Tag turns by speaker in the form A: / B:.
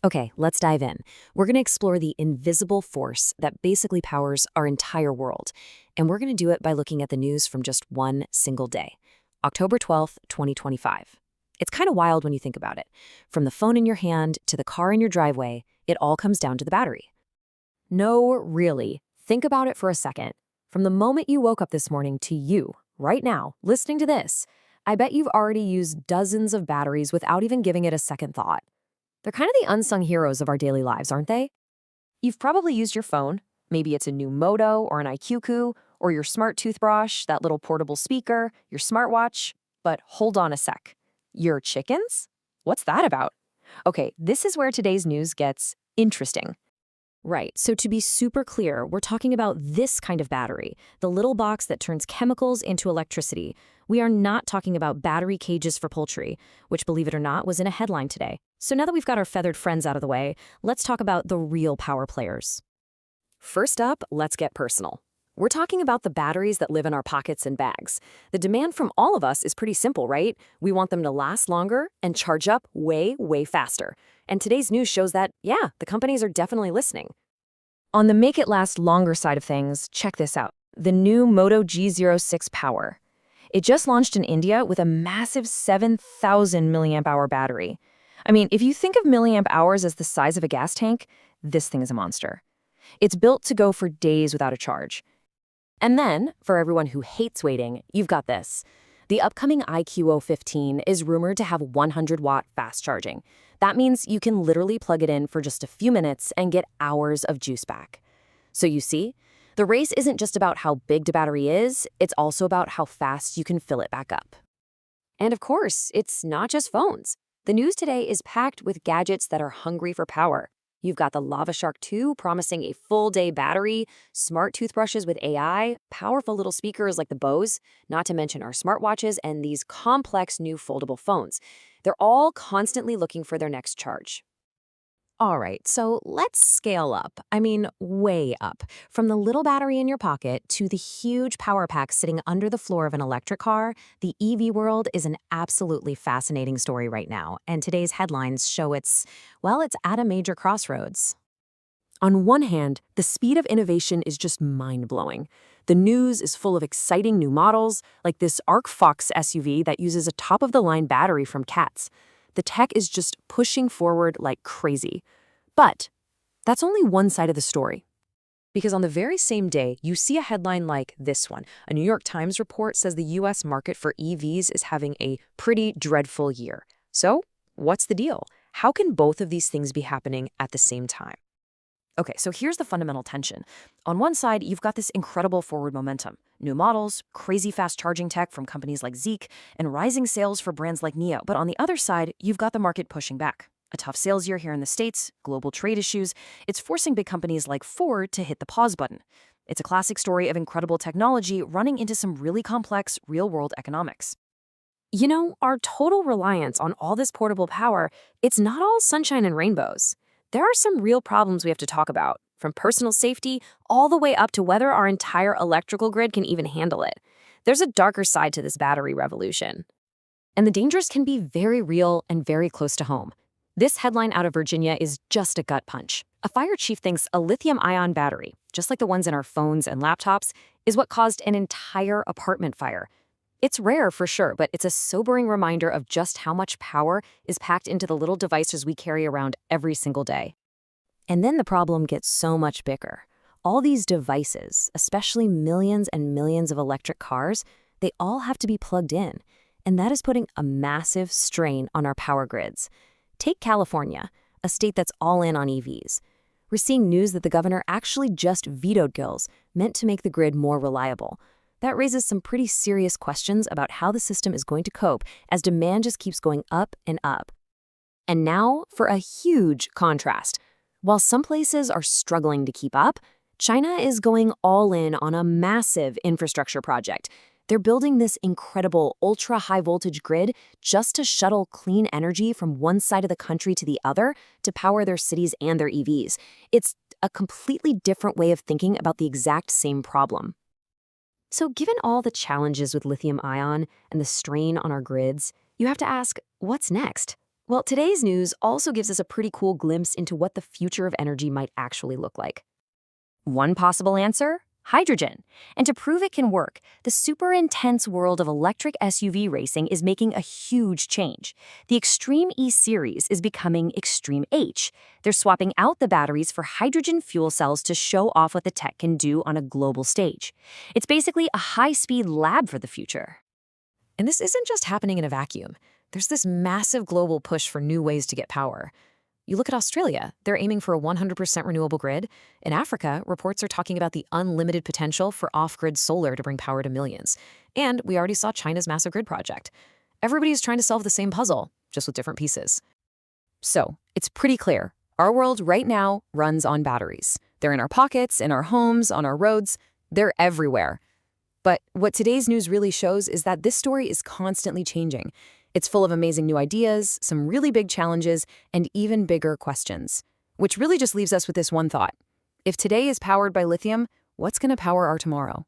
A: Okay, let's dive in. We're going to explore the invisible force that basically powers our entire world. And we're going to do it by looking at the news from just one single day, October 12th, 2025. It's kind of wild when you think about it. From the phone in your hand to the car in your driveway, it all comes down to the battery. No, really. Think about it for a second. From the moment you woke up this morning to you, right now, listening to this, I bet you've already used dozens of batteries without even giving it a second thought. They're kind of the unsung heroes of our daily lives, aren't they? You've probably used your phone. Maybe it's a new Moto or an IQQ, or your smart toothbrush, that little portable speaker, your smartwatch. But hold on a sec. Your chickens? What's that about? Okay, this is where today's news gets interesting. Right, so to be super clear, we're talking about this kind of battery, the little box that turns chemicals into electricity. We are not talking about battery cages for poultry, which, believe it or not, was in a headline today. So now that we've got our feathered friends out of the way, let's talk about the real power players. First up, let's get personal. We're talking about the batteries that live in our pockets and bags. The demand from all of us is pretty simple, right? We want them to last longer and charge up way, way faster. And today's news shows that, yeah, the companies are definitely listening. On the make it last longer side of things, check this out. The new Moto G06 Power. It just launched in India with a massive 7,000 milliamp hour battery. I mean, if you think of milliamp hours as the size of a gas tank, this thing is a monster. It's built to go for days without a charge. And then, for everyone who hates waiting, you've got this. The upcoming IQO15 is rumored to have 100-watt fast charging. That means you can literally plug it in for just a few minutes and get hours of juice back. So you see, the race isn't just about how big the battery is, it's also about how fast you can fill it back up. And of course, it's not just phones. The news today is packed with gadgets that are hungry for power. You've got the Lava Shark 2 promising a full-day battery, smart toothbrushes with AI, powerful little speakers like the Bose, not to mention our smartwatches and these complex new foldable phones. They're all constantly looking for their next charge. All right, so let's scale up. I mean, way up. From the little battery in your pocket to the huge power pack sitting under the floor of an electric car, the EV world is an absolutely fascinating story right now, and today's headlines show it's at a major crossroads. On one hand, the speed of innovation is just mind-blowing. The news is full of exciting new models, like this Arc Fox SUV that uses a top-of-the-line battery from CATS. The tech is just pushing forward like crazy. But that's only one side of the story. Because on the very same day, you see a headline like this one. A New York Times report says the U.S. market for EVs is having a pretty dreadful year. So, what's the deal? How can both of these things be happening at the same time? Okay, so here's the fundamental tension. On one side, you've got this incredible forward momentum. New models, crazy fast charging tech from companies like Zeek, and rising sales for brands like NIO. But on the other side, you've got the market pushing back. A tough sales year here in the States, global trade issues. It's forcing big companies like Ford to hit the pause button. It's a classic story of incredible technology running into some really complex real-world economics. You know, our total reliance on all this portable power, it's not all sunshine and rainbows. There are some real problems we have to talk about, from personal safety all the way up to whether our entire electrical grid can even handle it. There's a darker side to this battery revolution. And the dangers can be very real and very close to home. This headline out of Virginia is just a gut punch. A fire chief thinks a lithium-ion battery, just like the ones in our phones and laptops, is what caused an entire apartment fire. It's rare for sure, but it's a sobering reminder of just how much power is packed into the little devices we carry around every single day. And then the problem gets so much bigger. All these devices, especially millions and millions of electric cars, they all have to be plugged in. And that is putting a massive strain on our power grids. Take California, a state that's all in on EVs. We're seeing news that the governor actually just vetoed bills meant to make the grid more reliable. That raises some pretty serious questions about how the system is going to cope as demand just keeps going up and up. And now for a huge contrast. While some places are struggling to keep up, China is going all in on a massive infrastructure project. They're building this incredible ultra-high voltage grid just to shuttle clean energy from one side of the country to the other to power their cities and their EVs. It's a completely different way of thinking about the exact same problem. So given all the challenges with lithium-ion and the strain on our grids, you have to ask, what's next? Well, today's news also gives us a pretty cool glimpse into what the future of energy might actually look like. One possible answer? Hydrogen. And to prove it can work, the super intense world of electric SUV racing is making a huge change. The Extreme E Series is becoming Extreme H. They're swapping out the batteries for hydrogen fuel cells to show off what the tech can do on a global stage. It's basically a high-speed lab for the future. And this isn't just happening in a vacuum. There's this massive global push for new ways to get power. You look at Australia, they're aiming for a 100% renewable grid. In Africa, reports are talking about the unlimited potential for off-grid solar to bring power to millions. And we already saw China's massive grid project. Everybody's trying to solve the same puzzle, just with different pieces. So, it's pretty clear. Our world right now runs on batteries. They're in our pockets, in our homes, on our roads. They're everywhere. But what today's news really shows is that this story is constantly changing. It's full of amazing new ideas, some really big challenges, and even bigger questions. Which really just leaves us with this one thought. If today is powered by lithium, what's going to power our tomorrow?